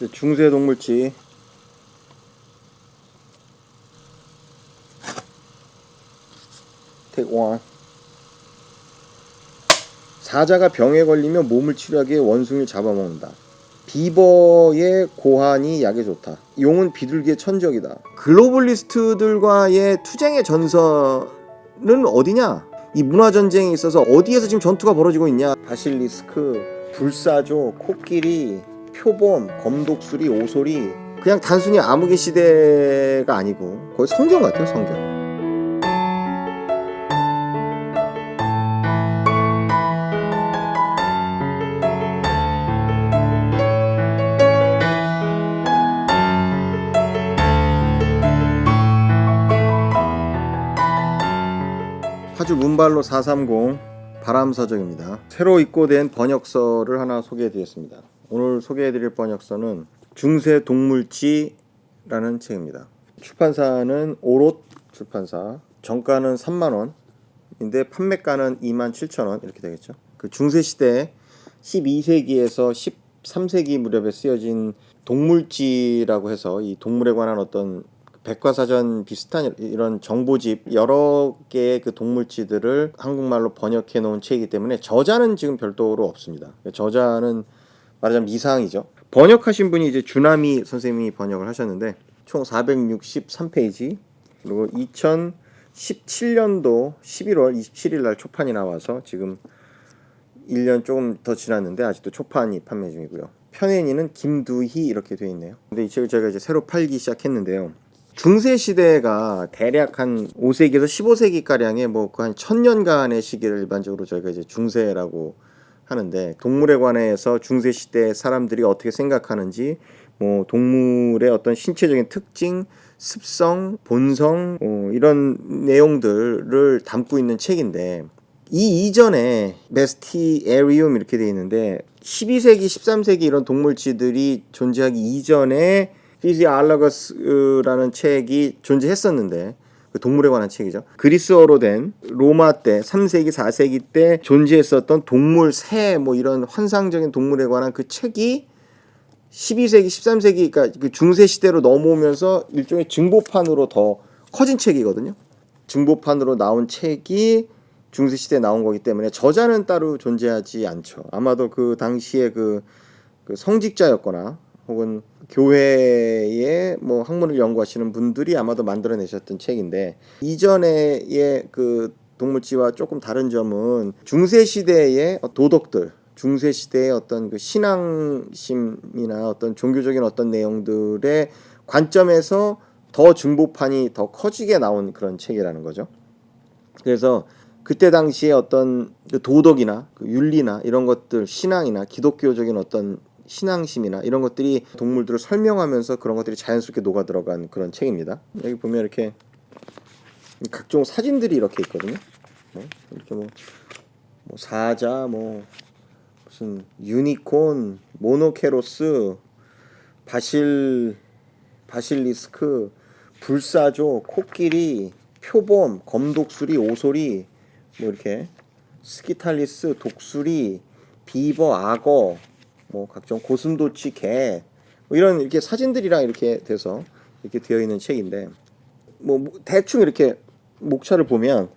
중세 동물치 Take one. 사자가 병에 걸리며 몸을 치료하기 위해 원숭이를 잡아먹는다. 비버의 고환이 약에 좋다. 용은 비둘기의 천적이다. 글로벌리스트들과의 투쟁의 전선은 어디냐? 이 문화전쟁에 있어서 어디에서 지금 전투가 벌어지고 있냐? 바실리스크, 불사조, 코끼리, 표범, 검독수리, 오소리. 그냥 단순히 암흑의 시대가 아니고 거의 성경 같아요, 성경. 파주 문발로 430 바람서적입니다. 새로 입고된 번역서를 하나 소개해드리겠습니다. 오늘 소개해드릴 번역서는 중세 동물지라는 책입니다. 출판사는 오롯 출판사. 정가는 3만원인데 판매가는 27,000원 이렇게 되겠죠. 그 중세시대 12세기에서 13세기 무렵에 쓰여진 동물지라고 해서 이 동물에 관한 어떤 백과사전 비슷한 이런 정보집 여러 개의 그 동물지들을 한국말로 번역해 놓은 책이기 때문에 저자는 지금 별도로 없습니다. 저자는 말하자면 이상이죠. 번역하신 분이 이제 주나미 선생님이 번역을 하셨는데 총 463페이지 그리고 2017년도 11월 27일 날 초판이 나와서 지금 1년 조금 더 지났는데 아직도 초판이 판매 중이고요. 편애인은 김두희 이렇게 되어 있네요. 근데 이 책을 제가 이제 새로 팔기 시작했는데요. 중세 시대가 대략 한 5세기에서 15세기가량의 뭐 그 한 1000년간의 시기를 일반적으로 저희가 이제 중세라고 하는데 동물에 관해서 중세 시대 사람들이 어떻게 생각하는지 뭐 동물의 어떤 신체적인 특징, 습성, 본성 이런 내용들을 담고 있는 책인데 이 이전에 메스티에리움 이렇게 되어 있는데 12세기, 13세기 이런 동물치들이 존재하기 이전에 피시알라거스라는 책이 존재했었는데 그 동물에 관한 책이죠. 그리스어로 된 로마 때 3세기 4세기 때 존재했었던 동물 새 뭐 이런 환상적인 동물에 관한 그 책이 12세기 13세기 그러니까 그 중세 시대로 넘어오면서 일종의 증보판으로 더 커진 책이거든요. 증보판으로 나온 책이 중세 시대에 나온 거기 때문에 저자는 따로 존재하지 않죠. 아마도 그 당시에 그 성직자였거나 혹은 교회에 뭐 학문을 연구하시는 분들이 아마도 만들어내셨던 책인데 이전의 그 동물지와 조금 다른 점은 중세 시대의 도덕들, 중세 시대의 어떤 그 신앙심이나 어떤 종교적인 어떤 내용들의 관점에서 더 증보판이 더 커지게 나온 그런 책이라는 거죠. 그래서 그때 당시에 어떤 그 도덕이나 그 윤리나 이런 것들, 신앙이나 기독교적인 어떤 신앙심이나 이런 것들이 동물들을 설명하면서 그런 것들이 자연스럽게 녹아 들어간 그런 책입니다. 여기 보면 이렇게 각종 사진들이 이렇게 있거든요. 이렇게 뭐 사자, 뭐 무슨 유니콘, 모노케로스, 바실리스크, 불사조, 코끼리, 표범, 검독수리, 오소리, 뭐 이렇게 스키탈리스, 독수리, 비버, 악어, 뭐 각종 고슴도치, 개, 뭐 이런 이렇게 사진들이랑 이렇게 돼서 이렇게 되어 있는 책인데 뭐 대충 이렇게 목차를 보면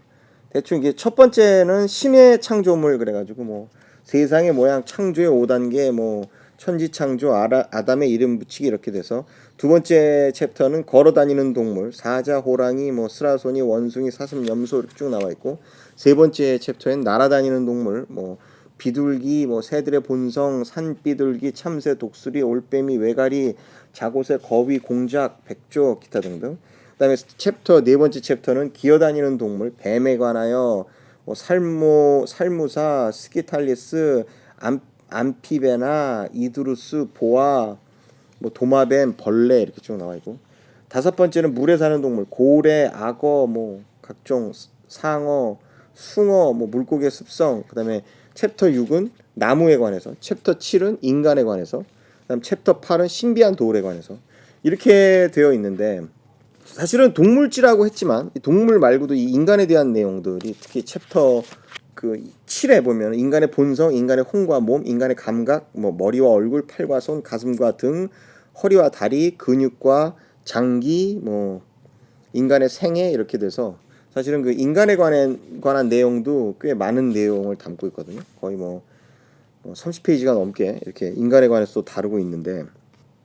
대충 이게 첫 번째는 신의 창조물 그래가지고 뭐 세상의 모양 창조의 5단계 뭐 천지창조 아담의 이름 붙이기 이렇게 돼서 두 번째 챕터는 걸어다니는 동물 사자, 호랑이, 뭐 스라소니, 원숭이, 사슴, 염소 이렇게 쭉 나와 있고 세 번째 챕터엔 날아다니는 동물 뭐 비둘기, 뭐 새들의 본성, 산비둘기, 참새, 독수리, 올빼미, 외가리, 자고새, 거위, 공작, 백조, 기타 등등. 그다음에 네 번째 챕터는 기어다니는 동물, 뱀에 관하여 뭐 살무사, 스키탈리스, 암피베나, 이두루스, 보아, 뭐 도마뱀, 벌레 이렇게 쭉 나와 있고. 다섯 번째는 물에 사는 동물, 고래, 악어, 뭐 각종 상어, 숭어, 뭐 물고기의 습성. 그다음에 챕터 6은 나무에 관해서, 챕터 7은 인간에 관해서, 그다음 챕터 8은 신비한 돌에 관해서 이렇게 되어 있는데 사실은 동물지라고 했지만 이 동물 말고도 이 인간에 대한 내용들이 특히 챕터 그 7에 보면 인간의 본성, 인간의 혼과 몸, 인간의 감각, 뭐 머리와 얼굴, 팔과 손, 가슴과 등, 허리와 다리, 근육과 장기, 뭐 인간의 생애 이렇게 돼서 사실은 그 인간에 관한 내용도 꽤 많은 내용을 담고 있거든요. 거의 뭐 30페이지가 넘게 이렇게 인간에 관해서 다루고 있는데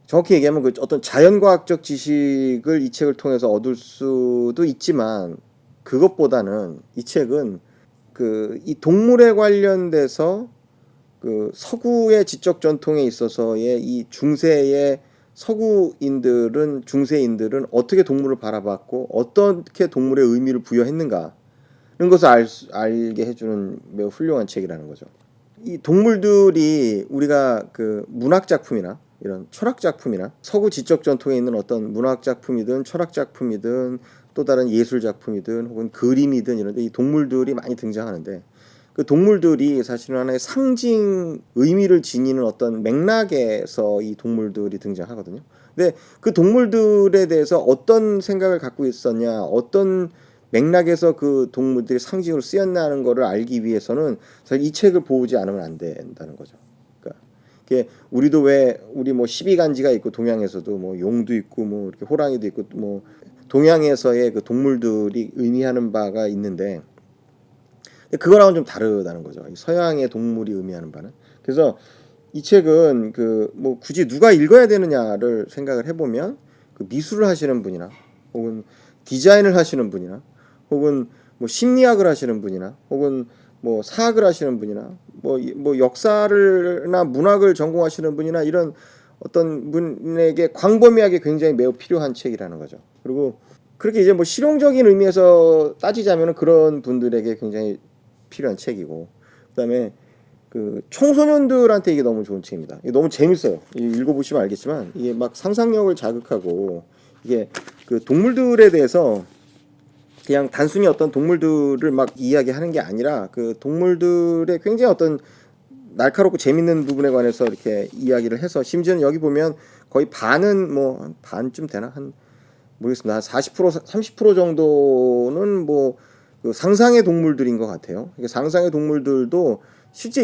정확히 얘기하면 그 어떤 자연과학적 지식을 이 책을 통해서 얻을 수도 있지만 그것보다는 이 책은 그 이 동물에 관련돼서 그 서구의 지적 전통에 있어서의 이 중세인들은 어떻게 동물을 바라봤고 어떻게 동물의 의미를 부여했는가 이런 것을 알게 해주는 매우 훌륭한 책이라는 거죠. 이 동물들이 우리가 그 문학 작품이나 이런 철학 작품이나 서구 지적 전통에 있는 어떤 문학 작품이든 철학 작품이든 또 다른 예술 작품이든 혹은 그림이든 이런 데 이 동물들이 많이 등장하는데 그 동물들이 사실은 하나의 상징 의미를 지니는 어떤 맥락에서 이 동물들이 등장하거든요. 근데 그 동물들에 대해서 어떤 생각을 갖고 있었냐, 어떤 맥락에서 그 동물들이 상징으로 쓰였나는 거를 알기 위해서는 사실 이 책을 보지 않으면 안 된다는 거죠. 그러니까 이게 우리도 왜 우리 뭐 12간지가 있고 동양에서도 뭐 용도 있고 뭐 이렇게 호랑이도 있고 뭐 동양에서의 그 동물들이 의미하는 바가 있는데 그거랑은 좀 다르다는 거죠. 서양의 동물이 의미하는 바는. 그래서 이 책은 그 뭐 굳이 누가 읽어야 되느냐를 생각을 해보면 그 미술을 하시는 분이나 혹은 디자인을 하시는 분이나 혹은 뭐 심리학을 하시는 분이나 혹은 뭐 사학을 하시는 분이나 뭐 역사를나 문학을 전공하시는 분이나 이런 어떤 분에게 광범위하게 굉장히 매우 필요한 책이라는 거죠. 그리고 그렇게 이제 뭐 실용적인 의미에서 따지자면 그런 분들에게 굉장히 필요한 책이고 그다음에 그 청소년들한테 이게 너무 좋은 책입니다. 이게 너무 재밌어요. 읽어보시면 알겠지만 이게 막 상상력을 자극하고 이게 그 동물들에 대해서 그냥 단순히 어떤 동물들을 막 이야기하는 게 아니라 그 동물들의 굉장히 어떤 날카롭고 재밌는 부분에 관해서 이렇게 이야기를 해서 심지어는 여기 보면 거의 반은 뭐 반쯤 되나 한 모르겠습니다. 한 40% 30% 정도는 뭐 그 상상의 동물들인 것 같아요. 상상의 동물들도 실제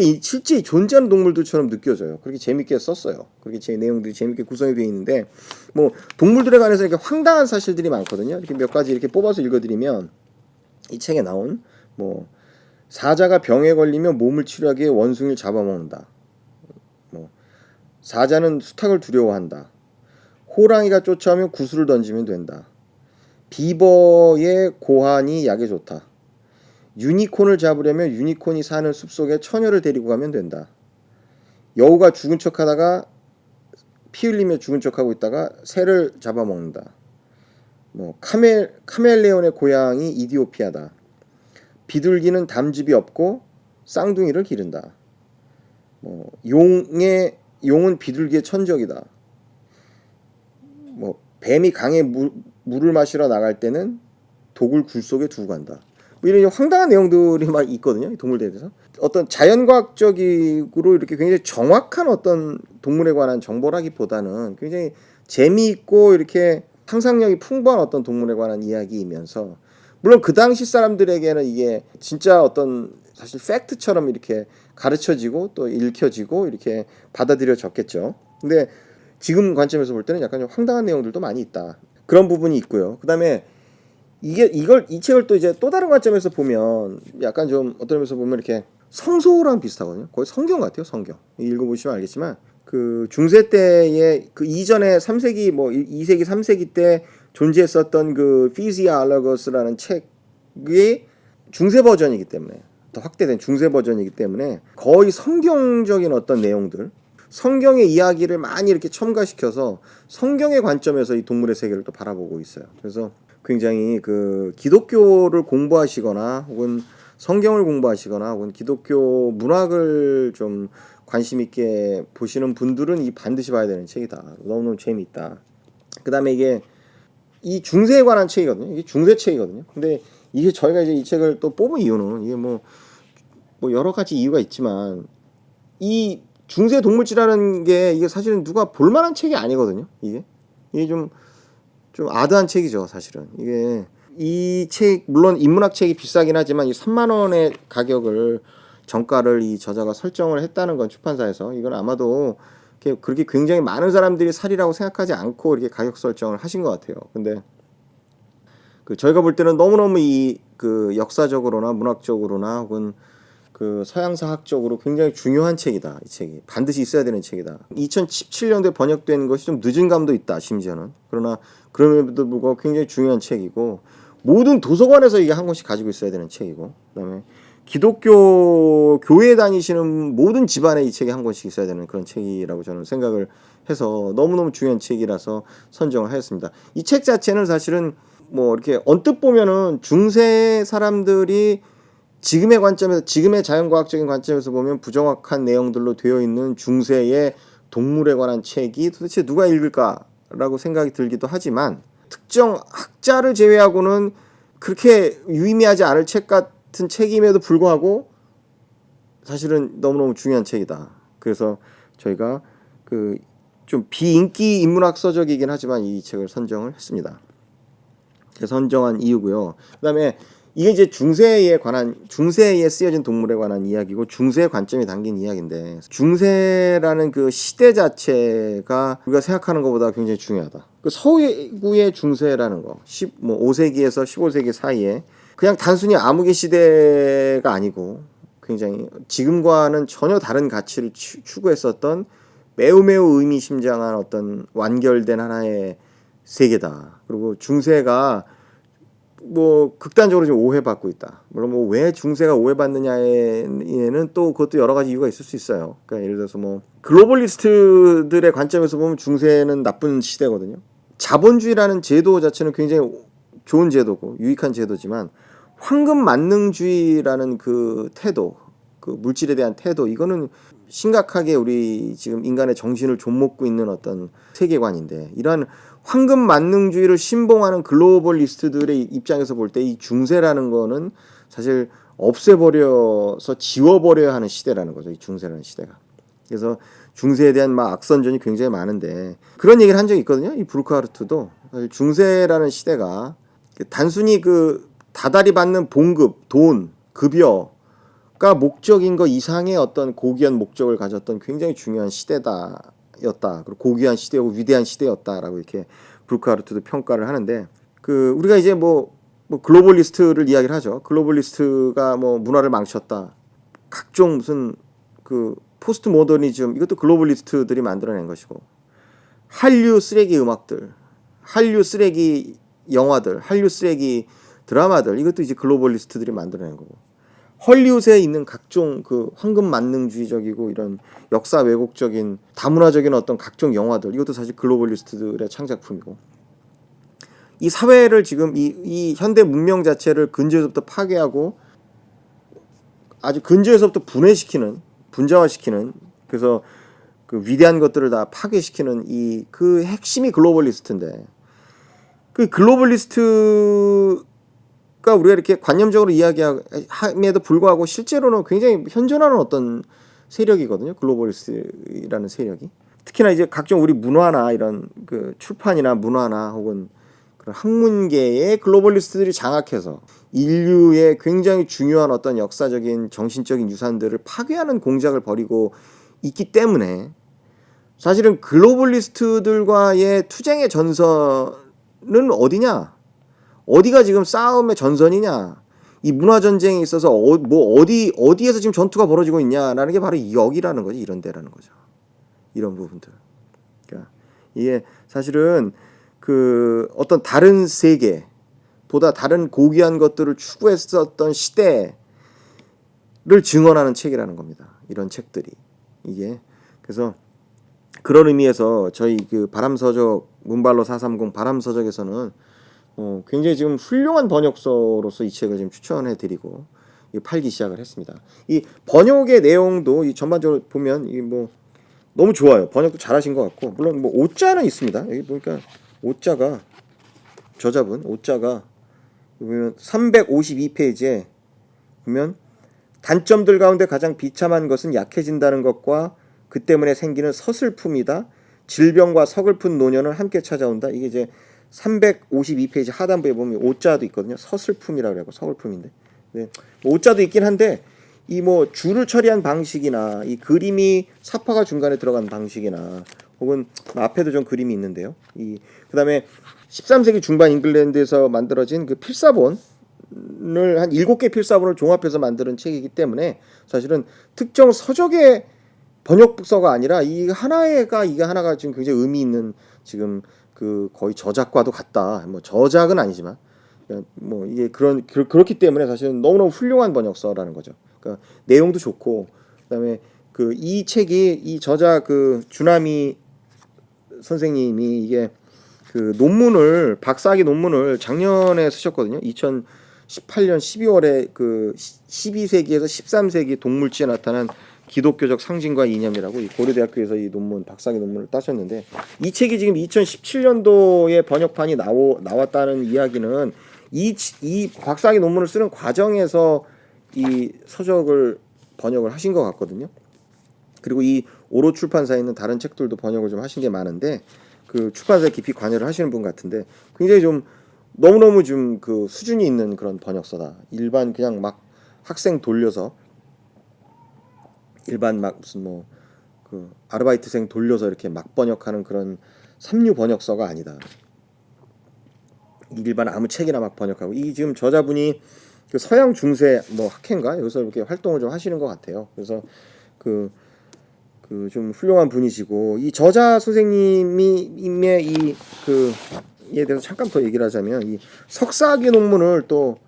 존재하는 동물들처럼 느껴져요. 그렇게 재밌게 썼어요. 그렇게 제 내용들이 재밌게 구성이 되어 있는데 뭐 동물들에 관해서 이렇게 황당한 사실들이 많거든요. 이렇게 몇 가지 이렇게 뽑아서 읽어드리면 이 책에 나온 뭐 사자가 병에 걸리면 몸을 치료하기 위해 원숭이를 잡아먹는다. 뭐 사자는 수탉을 두려워한다. 호랑이가 쫓아오면 구슬을 던지면 된다. 비버의 고환이 약에 좋다. 유니콘을 잡으려면 유니콘이 사는 숲속에 처녀를 데리고 가면 된다. 여우가 죽은 척하다가 피 흘리며 죽은 척하고 있다가 새를 잡아먹는다. 뭐 카멜레온의 고향이 이디오피아다. 비둘기는 담즙이 없고 쌍둥이를 기른다. 뭐 용은 비둘기의 천적이다. 뭐 뱀이 강에 물을 마시러 나갈 때는 독을 굴 속에 두고 간다. 뭐 이런 황당한 내용들이 막 있거든요. 동물들에 대해서 어떤 자연과학적으로 이렇게 굉장히 정확한 어떤 동물에 관한 정보라기보다는 굉장히 재미있고 이렇게 상상력이 풍부한 어떤 동물에 관한 이야기이면서 물론 그 당시 사람들에게는 이게 진짜 어떤 사실 팩트처럼 이렇게 가르쳐지고 또 읽혀지고 이렇게 받아들여졌겠죠. 근데 지금 관점에서 볼 때는 약간 좀 황당한 내용들도 많이 있다. 그런 부분이 있고요. 그다음에 이 책을 또 이제 또 다른 관점에서 보면 약간 좀 어떤 면에서 보면 이렇게 성서랑 비슷하거든요. 거의 성경 같아요, 성경. 읽어보시면 알겠지만 그 중세 때의 그 이전에 3세기 뭐 2세기 3세기 때 존재했었던 그 피지알러거스라는 책이 중세 버전이기 때문에 더 확대된 중세 버전이기 때문에 거의 성경적인 어떤 내용들 성경의 이야기를 많이 이렇게 첨가시켜서 성경의 관점에서 이 동물의 세계를 또 바라보고 있어요. 그래서 굉장히 그 기독교를 공부하시거나 혹은 성경을 공부하시거나 혹은 기독교 문학을 좀 관심 있게 보시는 분들은 이 반드시 봐야 되는 책이다. 너무너무 재미있다. 그다음에 이게 이 중세에 관한 책이거든요. 이게 중세 책이거든요. 근데 이게 저희가 이제 이 책을 또 뽑은 이유는 이게 뭐 여러 가지 이유가 있지만 이 중세 동물지라는 게 이게 사실은 누가 볼만한 책이 아니거든요. 이게 좀 아드한 책이죠, 사실은. 이게 이 책 물론 인문학 책이 비싸긴 하지만 이 3만 원의 가격을 정가를 이 저자가 설정을 했다는 건 출판사에서 이건 아마도 그렇게 굉장히 많은 사람들이 살이라고 생각하지 않고 이렇게 가격 설정을 하신 것 같아요. 근데 그 저희가 볼 때는 너무너무 이 그 역사적으로나 문학적으로나 혹은 그 서양사학적으로 굉장히 중요한 책이다. 이 책이 반드시 있어야 되는 책이다. 2017년도에 번역된 것이 좀 늦은 감도 있다. 심지어는 그러나 그럼에도 불구하고 굉장히 중요한 책이고 모든 도서관에서 이게 한 권씩 가지고 있어야 되는 책이고 그다음에 기독교 교회 다니시는 모든 집안에 이 책이 한 권씩 있어야 되는 그런 책이라고 저는 생각을 해서 너무너무 중요한 책이라서 선정을 하였습니다. 이 책 자체는 사실은 뭐 이렇게 언뜻 보면은 중세 사람들이 지금의 관점에서 지금의 자연과학적인 관점에서 보면 부정확한 내용들로 되어 있는 중세의 동물에 관한 책이 도대체 누가 읽을까라고 생각이 들기도 하지만 특정 학자를 제외하고는 그렇게 유의미하지 않을 책 같은 책임에도 불구하고 사실은 너무너무 중요한 책이다. 그래서 저희가 그 좀 비인기 인문학 서적이긴 하지만 이 책을 선정을 했습니다. 선정한 이유고요. 그다음에 이게 이제 중세에 쓰여진 동물에 관한 이야기고 중세의 관점이 담긴 이야기인데 중세라는 그 시대 자체가 우리가 생각하는 것보다 굉장히 중요하다. 그 서구의 중세라는 거, 5세기에서 15세기 사이에 그냥 단순히 암흑의 시대가 아니고 굉장히 지금과는 전혀 다른 가치를 추구했었던 매우 의미심장한 어떤 완결된 하나의 세계다. 그리고 중세가 뭐 극단적으로 좀 오해받고 있다. 물론 뭐 왜 중세가 오해받느냐에는 또 그것도 여러 가지 이유가 있을 수 있어요. 그러니까 예를 들어서 뭐 글로벌리스트들의 관점에서 보면 중세는 나쁜 시대거든요. 자본주의라는 제도 자체는 굉장히 좋은 제도고 유익한 제도지만 황금 만능주의라는 그 태도, 그 물질에 대한 태도 이거는 심각하게 우리 지금 인간의 정신을 좀먹고 있는 어떤 세계관인데 이러한 황금 만능주의를 신봉하는 글로벌리스트들의 입장에서 볼 때 이 중세라는 거는 사실 없애버려서 지워버려야 하는 시대라는 거죠. 이 중세라는 시대가. 그래서 중세에 대한 막 악선전이 굉장히 많은데 그런 얘기를 한 적이 있거든요. 이 브루크하르트도 사실 중세라는 시대가 단순히 그 다달이 받는 봉급, 돈, 급여가 목적인 것 이상의 어떤 고귀한 목적을 가졌던 굉장히 중요한 시대였다. 그리고 고귀한 시대고 위대한 시대였다라고 이렇게 브루크하르트도 평가를 하는데 그 우리가 이제 뭐 글로벌리스트를 이야기를 하죠. 글로벌리스트가 뭐 문화를 망쳤다. 각종 무슨 그 포스트 모더니즘 이것도 글로벌리스트들이 만들어낸 것이고 한류 쓰레기 음악들, 한류 쓰레기 영화들, 한류 쓰레기 드라마들 이것도 이제 글로벌리스트들이 만들어낸 거고 헐리우드에 있는 각종 그 황금 만능주의적이고 이런 역사 왜곡적인 다문화적인 어떤 각종 영화들 이것도 사실 글로벌리스트들의 창작품이고 이 사회를 지금 이 현대 문명 자체를 근저에서부터 파괴하고 아주 근저에서부터 분자화시키는 그래서 그 위대한 것들을 다 파괴시키는 이 그 핵심이 글로벌리스트인데 그 글로벌리스트가 우리가 이렇게 관념적으로 이야기함에도 불구하고 실제로는 굉장히 현존하는 어떤 세력이거든요. 글로벌리스트라는 세력이. 특히나 이제 각종 우리 문화나 이런 그 출판이나 문화나 혹은 그런 학문계의 글로벌리스트들이 장악해서 인류의 굉장히 중요한 어떤 역사적인 정신적인 유산들을 파괴하는 공작을 벌이고 있기 때문에 사실은 글로벌리스트들과의 투쟁의 전선은 어디냐? 어디가 지금 싸움의 전선이냐? 이 문화 전쟁에 있어서 어디에서 지금 전투가 벌어지고 있냐라는 게 바로 여기라는 거지. 이런 데라는 거죠. 이런 부분들. 그러니까 이게 사실은 그 어떤 다른 세계보다 다른 고귀한 것들을 추구했었던 시대를 증언하는 책이라는 겁니다. 이런 책들이 이게 그래서 그런 의미에서 저희 그 바람서적 문발로 430 바람서적에서는 굉장히 지금 훌륭한 번역서로서 이 책을 지금 추천해드리고 팔기 시작을 했습니다. 이 번역의 내용도 이 전반적으로 보면 이 뭐 너무 좋아요. 번역도 잘하신 것 같고 물론 뭐 오자는 있습니다. 여기 보니까 오자가 저자분 오자가 보면 352페이지에 보면 단점들 가운데 가장 비참한 것은 약해진다는 것과 그 때문에 생기는 서슬픔이다. 질병과 서글픈 노년은 함께 찾아온다. 이게 이제 352페이지 하단부에 보면 오자도 있거든요. 서슬픔이라고 하고 서글픔인데. 네. 오자도 있긴 한데 이 뭐 줄을 처리한 방식이나 이 그림이 사파가 중간에 들어간 방식이나 혹은 앞에도 좀 그림이 있는데요. 이 그다음에 13세기 중반 잉글랜드에서 만들어진 그 필사본을 한 7개 필사본을 종합해서 만드는 책이기 때문에 사실은 특정 서적의 번역서가 아니라 이 하나가 이게 하나가 지금 굉장히 의미 있는 지금 그 거의 저작과도 같다. 뭐 저작은 아니지만 뭐 이게 그렇기 때문에 사실은 너무너무 훌륭한 번역서라는 거죠. 그러니까 내용도 좋고 그다음에 그 이 책이 이 저자 그 주나미 선생님이 이게 그 논문을 박사학위 논문을 작년에 쓰셨거든요. 2018년 12월에 그 12세기에서 13세기 동물지에 나타난 기독교적 상징과 이념이라고 이 고려대학교에서 이 논문 박사학위 논문을 따셨는데 이 책이 지금 2017년도에 번역판이 나왔다는 이야기는 이 박사학위 논문을 쓰는 과정에서 이 서적을 번역을 하신 것 같거든요. 그리고 이 오로 출판사에 있는 다른 책들도 번역을 좀 하신 게 많은데 그 출판사에 깊이 관여를 하시는 분 같은데 굉장히 좀 너무너무 좀 그 수준이 있는 그런 번역서다. 일반 그냥 막 학생 돌려서 일반 막 무슨 뭐 그 아르바이트생 돌려서 이렇게 막 번역하는 그런 삼류 번역서가 아니다. 일반 아무 책이나 막 번역하고 이 지금 저자분이 그 서양 중세 뭐 학회인가 여기서 이렇게 활동을 좀 하시는 것 같아요. 그래서 그 좀 훌륭한 분이시고 이 저자 선생님의 이 그에 대해서 잠깐 더 얘기를 하자면 이 석사학위 논문을 또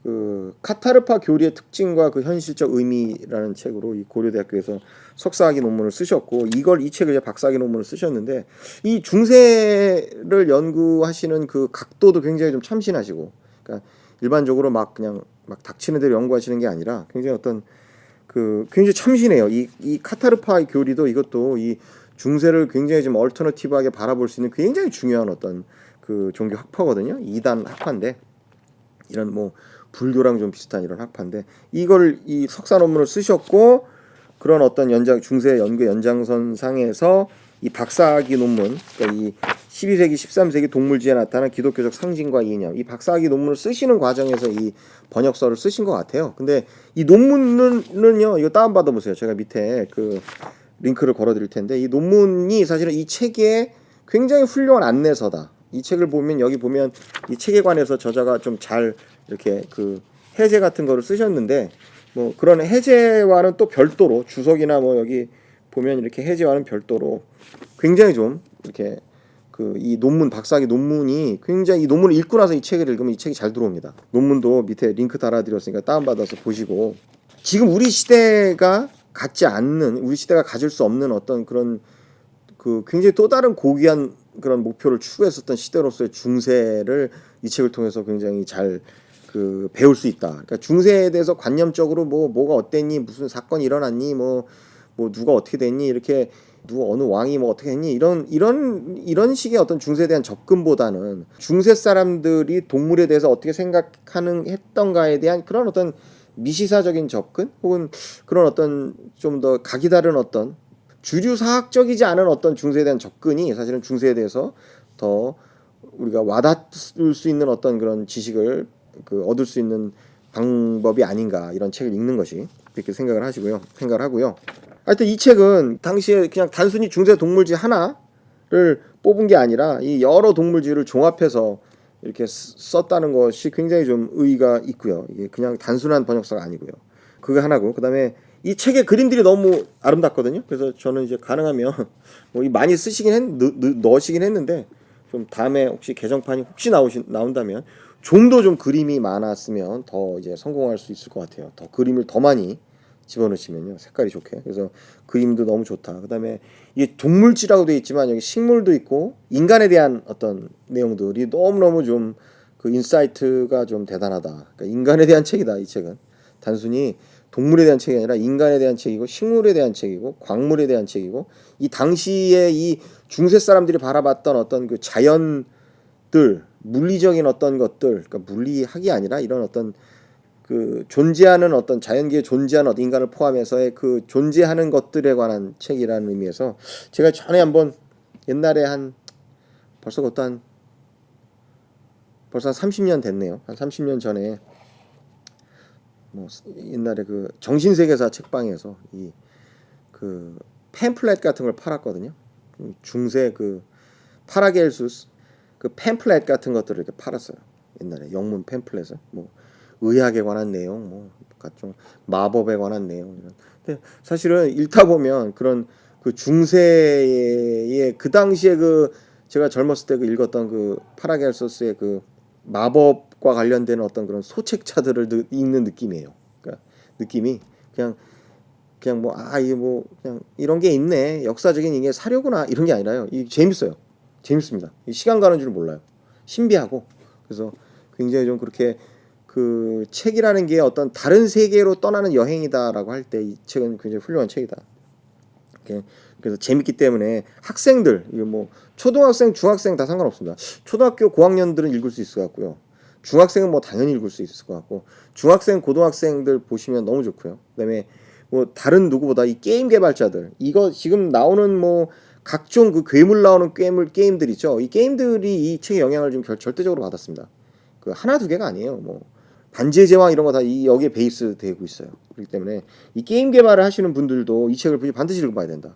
그 카타르파 교리의 특징과 그 현실적 의미라는 책으로 이 고려대학교에서 석사학위 논문을 쓰셨고 이 책을 이제 박사학위 논문을 쓰셨는데 이 중세를 연구하시는 그 각도도 굉장히 좀 참신하시고 그러니까 일반적으로 막 그냥 막 닥치는 대로 연구하시는 게 아니라 굉장히 어떤 그 굉장히 참신해요. 이 카타르파 교리도 이것도 이 중세를 굉장히 좀 얼터너티브하게 바라볼 수 있는 굉장히 중요한 어떤 그 종교 학파거든요. 이단 학파인데 이런 뭐 불교랑 좀 비슷한 이런 학파인데 이걸 이 석사 논문을 쓰셨고 그런 어떤 중세 연구 연장선 상에서 이 박사학위 논문 그러니까 이 12세기 13세기 동물지에 나타난 기독교적 상징과 이념 이 박사학위 논문을 쓰시는 과정에서 이 번역서를 쓰신 것 같아요. 근데 이 논문은요 이거 다운받아 보세요. 제가 밑에 그 링크를 걸어드릴 텐데 이 논문이 사실은 이 책의 굉장히 훌륭한 안내서다. 이 책을 보면 여기 보면 이 책에 관해서 저자가 좀 잘 이렇게 그 해제 같은 거를 쓰셨는데 뭐 그런 해제와는 또 별도로 주석이나 뭐 여기 보면 이렇게 해제와는 별도로 굉장히 좀 이렇게 그 이 논문 박사학위 논문이 굉장히 이 논문을 읽고 나서 이 책을 읽으면 이 책이 잘 들어옵니다. 논문도 밑에 링크 달아드렸으니까 다운받아서 보시고 지금 우리 시대가 갖지 않는 우리 시대가 가질 수 없는 어떤 그런 그 굉장히 또 다른 고귀한 그런 목표를 추구했었던 시대로서의 중세를 이 책을 통해서 굉장히 잘 그 배울 수 있다. 그러니까 중세에 대해서 관념적으로 뭐가 어땠니 무슨 사건이 일어났니 뭐 누가 어떻게 됐니 이렇게 누가 어느 왕이 뭐 어떻게 했니 이런 식의 어떤 중세에 대한 접근보다는 중세 사람들이 동물에 대해서 어떻게 생각하는 했던가에 대한 그런 어떤 미시사적인 접근 혹은 그런 어떤 좀 더 각이 다른 어떤 주류 사학적이지 않은 어떤 중세에 대한 접근이 사실은 중세에 대해서 더 우리가 와닿을 수 있는 어떤 그런 지식을 그 얻을 수 있는 방법이 아닌가 이런 책을 읽는 것이 이렇게 생각을 하고요. 하여튼 이 책은 당시에 그냥 단순히 중세 동물지 하나를 뽑은 게 아니라 이 여러 동물지를 종합해서 이렇게 썼다는 것이 굉장히 좀 의의가 있고요. 이게 그냥 단순한 번역서가 아니고요. 그게 하나고 그다음에 이 책의 그림들이 너무 아름답거든요. 그래서 저는 이제 가능하면 뭐 많이 넣으시긴 했는데 좀 다음에 혹시 개정판이 혹시 나온다면 좀 더 좀 그림이 많았으면 더 이제 성공할 수 있을 것 같아요. 더 그림을 더 많이 집어넣으시면요 색깔이 좋게 그래서 그림도 너무 좋다. 그다음에 이게 동물지라고 되어 있지만 여기 식물도 있고 인간에 대한 어떤 내용들이 너무너무 좀 그 인사이트가 좀 대단하다. 그러니까 인간에 대한 책이다. 이 책은 단순히 동물에 대한 책이 아니라 인간에 대한 책이고 식물에 대한 책이고 광물에 대한 책이고 이 당시에 이 중세 사람들이 바라봤던 어떤 그 자연들 물리적인 어떤 것들 그러니까 물리학이 아니라 이런 어떤 그 존재하는 어떤 자연계에 존재하는 어떤 인간을 포함해서의 그 존재하는 것들에 관한 책이라는 의미에서 제가 전에 한번 옛날에 한 벌써 그것도 한 벌써 한 30년 됐네요. 한 30년 전에 뭐 옛날에 그 정신세계사 책방에서 이 그 팸플렛 같은 걸 팔았거든요. 중세 그 파라겔수스 그 팸플렛 같은 것들을 이렇게 팔았어요. 옛날에 영문 팸플렛을 뭐 의학에 관한 내용, 뭐 각종 마법에 관한 내용 이런. 근데 사실은 읽다 보면 그런 그 중세의 그 당시에 그 제가 젊었을 때 그 읽었던 그 파라겔소스의 그 마법과 관련된 어떤 그런 소책자들을 읽는 느낌이에요. 그러니까 느낌이 그냥 뭐 이게 뭐 그냥 이런 게 있네, 역사적인 이게 사료구나 이런 게 아니라요. 이 재밌어요. 재밌습니다. 시간 가는 줄 몰라요. 신비하고. 그래서 굉장히 좀 그렇게 그 책이라는 게 어떤 다른 세계로 떠나는 여행이다라고 할 때 이 책은 굉장히 훌륭한 책이다. 그래서 재밌기 때문에 학생들, 이거 뭐 초등학생, 중학생 다 상관없습니다. 초등학교 고학년들은 읽을 수 있을 것 같고요. 중학생은 뭐 당연히 읽을 수 있을 것 같고, 중학생, 고등학생들 보시면 너무 좋고요. 그다음에 뭐 다른 누구보다 이 게임 개발자들, 이거 지금 나오는 뭐 각종 그 괴물 나오는 게임들 있죠. 이 게임들이 이 책의 영향을 좀 절대적으로 받았습니다. 그 하나 두 개가 아니에요. 뭐 반지의 제왕 이런 거 다 여기에 베이스 되고 있어요. 그렇기 때문에 이 게임 개발을 하시는 분들도 이 책을 반드시 읽어봐야 된다.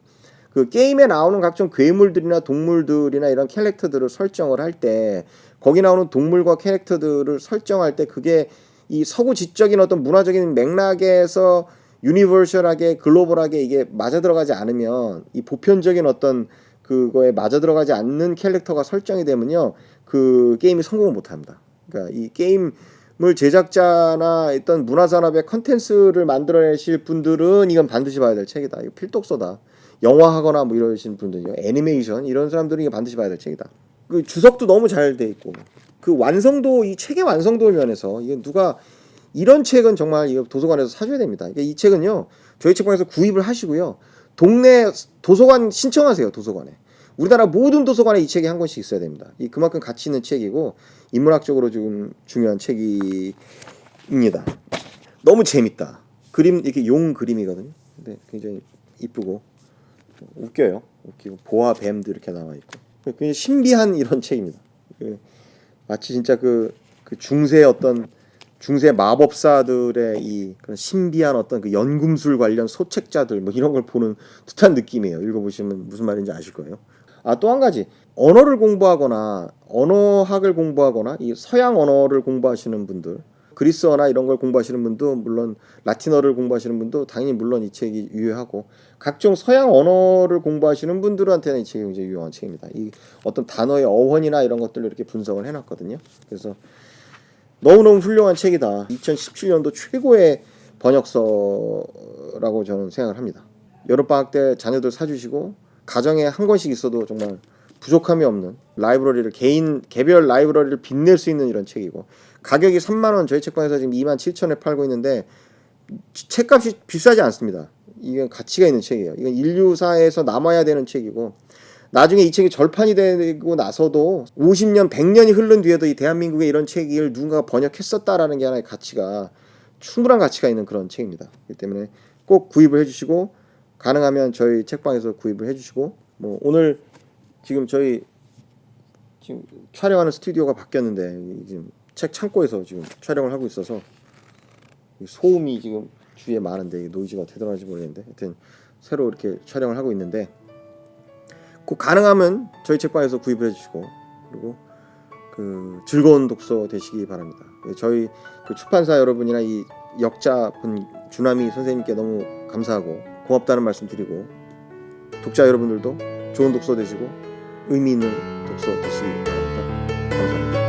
그 게임에 나오는 각종 괴물들이나 동물들이나 이런 캐릭터들을 설정을 할 때, 거기 나오는 동물과 캐릭터들을 설정할 때 그게 이 서구 지적인 어떤 문화적인 맥락에서 유니버셜하게 글로벌하게 이게 맞아 들어가지 않으면, 이 보편적인 어떤 그거에 맞아 들어가지 않는 캐릭터가 설정이 되면요, 그 게임이 성공을 못 합니다. 그러니까 이 게임을 제작자나 어떤 문화산업의 컨텐츠를 만들어내실 분들은 이건 반드시 봐야 될 책이다. 이거 필독서다. 영화하거나 뭐 이러신 분들요, 애니메이션 이런 사람들은 이거 반드시 봐야 될 책이다. 그 주석도 너무 잘 돼 있고, 그 완성도, 이 책의 완성도 면에서 이게 누가 이런 책은 정말 이거 도서관에서 사줘야 됩니다. 그러니까 이 책은요, 저희 책방에서 구입을 하시고요, 동네 도서관 신청하세요. 도서관에. 우리나라 모든 도서관에 이 책이 한 권씩 있어야 됩니다. 이 그만큼 가치 있는 책이고 인문학적으로 지금 중요한 책입니다. 너무 재밌다. 그림 이렇게 용 그림이거든요. 근데 굉장히 이쁘고 웃겨요. 웃기고 보아 뱀도 이렇게 나와 있고 굉장히 신비한 이런 책입니다. 마치 진짜 그 중세 어떤 중세 마법사들의 이 그런 신비한 어떤 그 연금술 관련 소책자들 뭐 이런 걸 보는 듯한 느낌이에요. 읽어보시면 무슨 말인지 아실 거예요. 또 한 가지, 언어를 공부하거나 언어학을 공부하거나 이 서양 언어를 공부하시는 분들, 그리스어나 이런 걸 공부하시는 분도 물론, 라틴어를 공부하시는 분도 당연히 물론 이 책이 유효하고, 각종 서양 언어를 공부하시는 분들한테는 이 책이 굉장히 유용한 책입니다. 이 어떤 단어의 어원이나 이런 것들을 이렇게 분석을 해놨거든요. 그래서 너무너무 훌륭한 책이다. 2017년도 최고의 번역서라고 저는 생각을 합니다. 여름방학 때 자녀들 사주시고 가정에 한 권씩 있어도 정말 부족함이 없는 라이브러리를, 개별 라이브러리를 빛낼 수 있는 이런 책이고, 가격이 3만원, 저희 책방에서 지금 27,000원에 팔고 있는데 책값이 비싸지 않습니다. 이건 가치가 있는 책이에요. 이건 인류사에서 남아야 되는 책이고, 나중에 이 책이 절판이 되고 나서도 50년, 100년이 흐른 뒤에도 이 대한민국에 이런 책을 누군가가 번역했었다라는 게 하나의 가치가, 충분한 가치가 있는 그런 책입니다. 그렇기 때문에 꼭 구입을 해주시고, 가능하면 저희 책방에서 구입을 해주시고, 뭐 오늘 지금 저희 지금 촬영하는 스튜디오가 바뀌었는데 지금 책 창고에서 지금 촬영을 하고 있어서 소음이 지금 주위에 많은데 노이즈가 어떻게 들어가는지 모르겠는데, 하여튼 새로 이렇게 촬영을 하고 있는데, 꼭 가능하면 저희 책방에서 구입을 해주시고, 그리고 그 즐거운 독서 되시기 바랍니다. 저희 그 출판사 여러분이나 이 역자분 주나미 선생님께 너무 감사하고 고맙다는 말씀 드리고, 독자 여러분들도 좋은 독서 되시고 의미 있는 독서 되시기 바랍니다. 감사합니다.